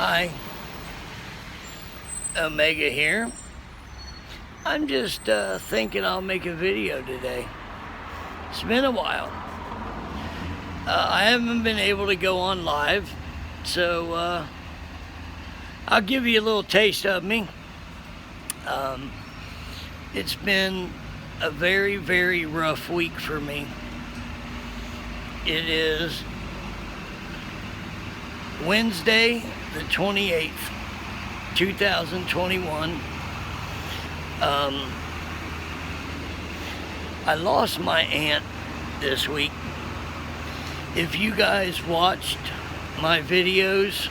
Hi, Omega here. I'm just thinking I'll make a video today. It's been a while. I haven't been able to go on live, so I'll give you a little taste of me. It's been a very, very rough week for me. It is Wednesday, the 28th, 2021. I lost my aunt this week. If you guys watched my videos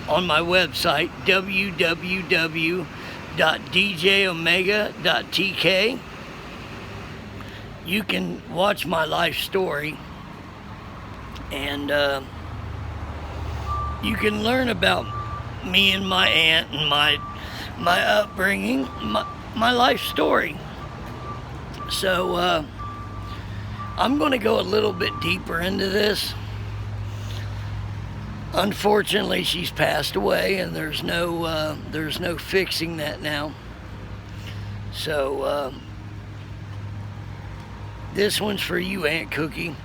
on my website, www.djomega.tk, you can watch my life story, and you can learn about me and my aunt and my upbringing, my life story. So I'm going to go a little bit deeper into this. Unfortunately, she's passed away, and there's no fixing that now. So this one's for you, Aunt Cookie.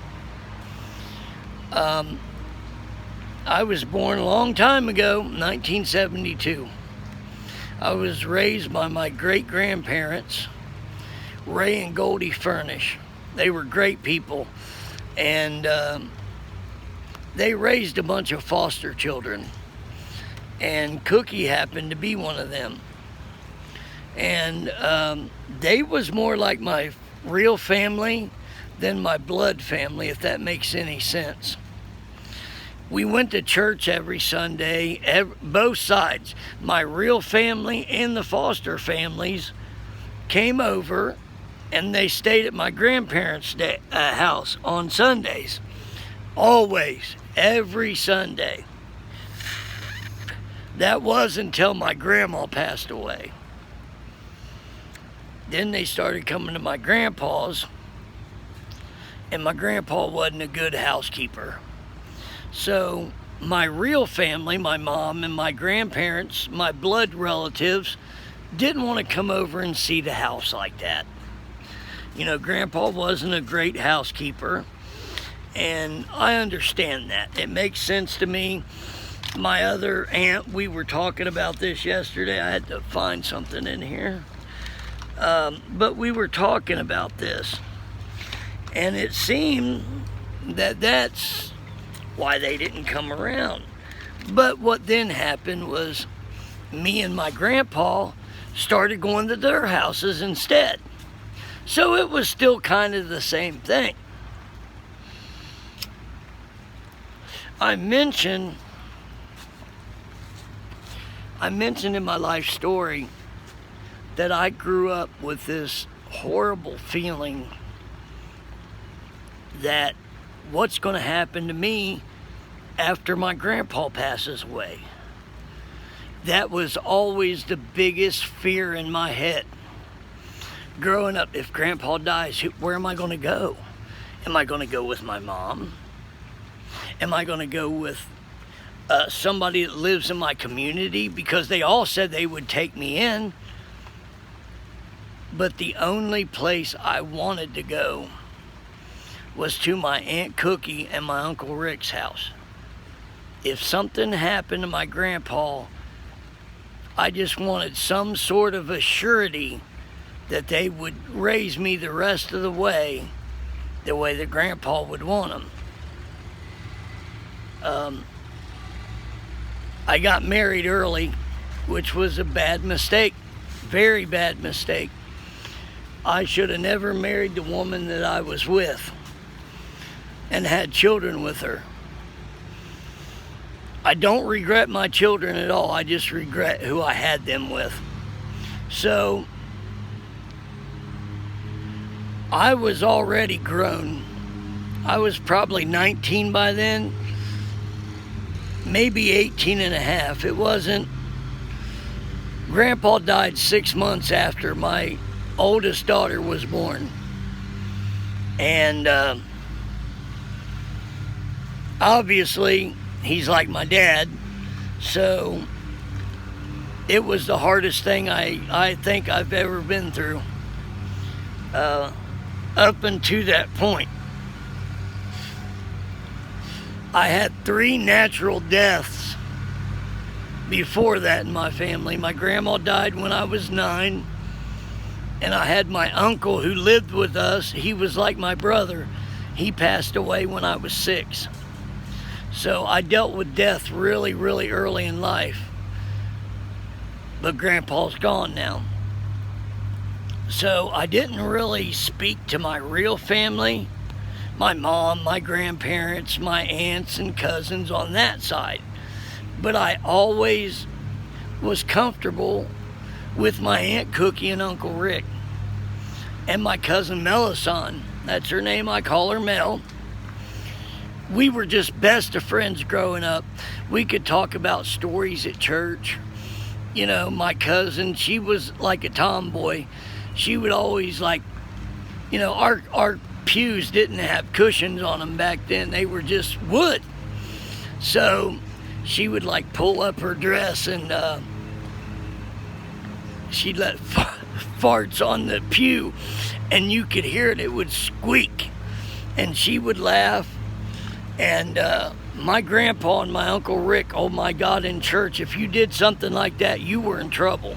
I was born a long time ago, 1972. I was raised by my great-grandparents, Ray and Goldie Furnish. They were great people, and they raised a bunch of foster children, and Cookie happened to be one of them. And they was more like my real family than my blood family, if that makes any sense. We went to church every Sunday, both sides. My real family and the foster families came over, and they stayed at my grandparents' house on Sundays. Always, every Sunday. That was until my grandma passed away. Then they started coming to my grandpa's, and my grandpa wasn't a good housekeeper. So my real family, my mom and my grandparents, my blood relatives, didn't want to come over and see the house like that. You know, Grandpa wasn't a great housekeeper, and I understand that. It makes sense to me. My other aunt, we were talking about this yesterday. I had to find something in here. But we were talking about this, and it seemed that that's why they didn't come around. But what then happened was me and my grandpa started going to their houses instead. So it was still kind of the same thing. I mentioned in my life story that I grew up with this horrible feeling that what's going to happen to me after my grandpa passes away. That was always the biggest fear in my head. Growing up, if Grandpa dies, where am I going to go? Am I going to go with my mom? Am I going to go with somebody that lives in my community? Because they all said they would take me in. But the only place I wanted to go was to my Aunt Cookie and my Uncle Rick's house. If something happened to my grandpa, I just wanted some sort of a surety that they would raise me the rest of the way that Grandpa would want them. I got married early, which was a bad mistake, very bad mistake. I should have never married the woman that I was with and had children with her. I don't regret my children at all. I just regret who I had them with. So I was already grown. I was probably 19 by then, maybe 18 and a half. It wasn't. Grandpa died 6 months after my oldest daughter was born. And Obviously, he's like my dad, so it was the hardest thing I think I've ever been through up until that point. I had 3 natural deaths before that in my family. My grandma died when I was 9, and I had my uncle who lived with us. He was like my brother. He passed away when I was 6. So I dealt with death really, really early in life. But Grandpa's gone now. So I didn't really speak to my real family, my mom, my grandparents, my aunts and cousins on that side. But I always was comfortable with my Aunt Cookie and Uncle Rick. And my cousin Melisande, that's her name, I call her Mel. We were just best of friends growing up. We could talk about stories at church. You know, my cousin, she was like a tomboy. She would always our pews didn't have cushions on them back then. They were just wood. So she would pull up her dress and she'd let farts on the pew, and you could hear it. It would squeak, and she would laugh. And my grandpa and my Uncle Rick, oh my God, in church, if you did something like that, you were in trouble.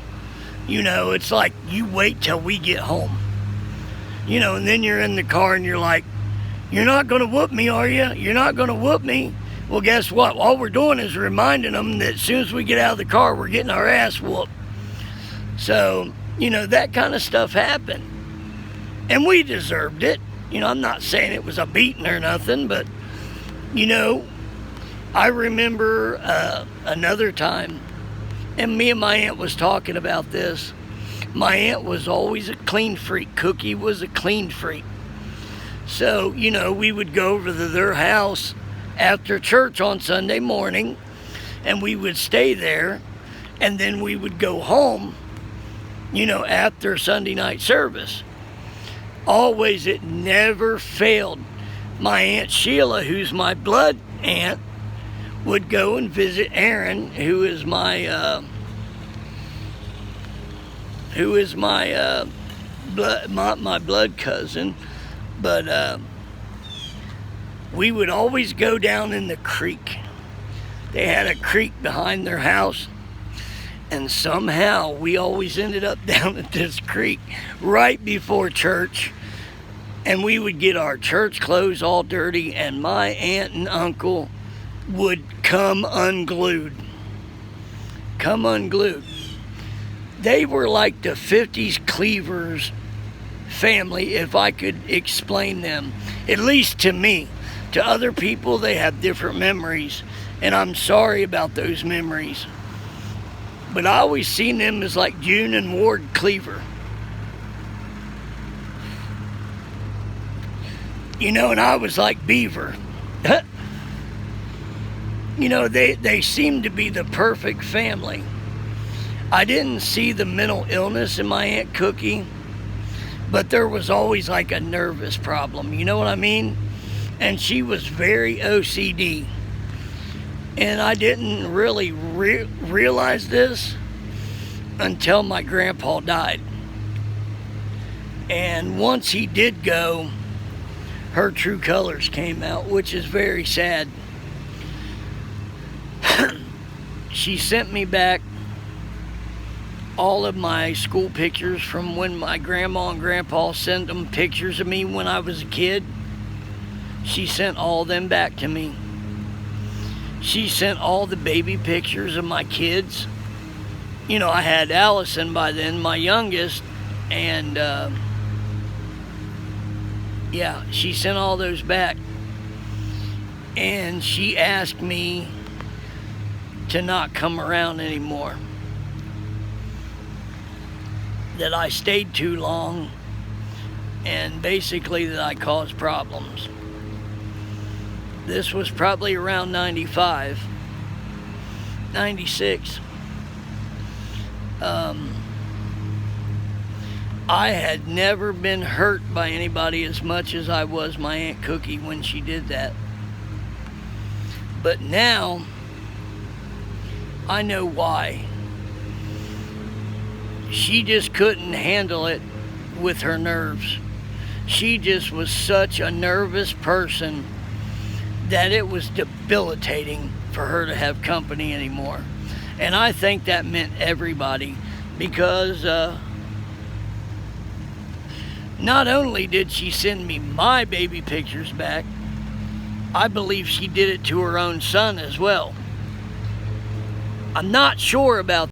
You know, it's like, you wait till we get home. You know, and then you're in the car and you're like, you're not going to whoop me, are you? You're not going to whoop me? Well, guess what? All we're doing is reminding them that as soon as we get out of the car, we're getting our ass whooped. So, you know, that kind of stuff happened. And we deserved it. You know, I'm not saying it was a beating or nothing, but, you know, I remember another time, and me and my aunt was talking about this. My aunt was always a clean freak. Cookie was a clean freak. So, you know, we would go over to their house after church on Sunday morning, and we would stay there, and then we would go home, you know, after Sunday night service. Always, it never failed. My Aunt Sheila, who's my blood aunt, would go and visit Aaron, who is my blood cousin. But we would always go down in the creek. They had a creek behind their house, and somehow we always ended up down at this creek right before church. And we would get our church clothes all dirty, and my aunt and uncle would come unglued. Come unglued. They were like the 50s Cleavers family, if I could explain them. At least to me. To other people, they have different memories, and I'm sorry about those memories. But I always seen them as like June and Ward Cleaver. You know, and I was like Beaver. You know, they seemed to be the perfect family. I didn't see the mental illness in my Aunt Cookie, but there was always like a nervous problem. You know what I mean? And she was very OCD. And I didn't really realize this until my grandpa died. And once he did go, her true colors came out, which is very sad. She sent me back all of my school pictures from when my grandma and grandpa sent them pictures of me when I was a kid. She sent all them back to me. She sent all the baby pictures of my kids. You know, I had Allison by then, my youngest, and yeah, she sent all those back. And she asked me to not come around anymore. That I stayed too long, and basically that I caused problems. This was probably around 95, 96. I had never been hurt by anybody as much as I was my Aunt Cookie when she did that. But now I know why. She just couldn't handle it with her nerves. She just was such a nervous person that it was debilitating for her to have company anymore. And I think that meant everybody, because not only did she send me my baby pictures back, I believe she did it to her own son as well. I'm not sure about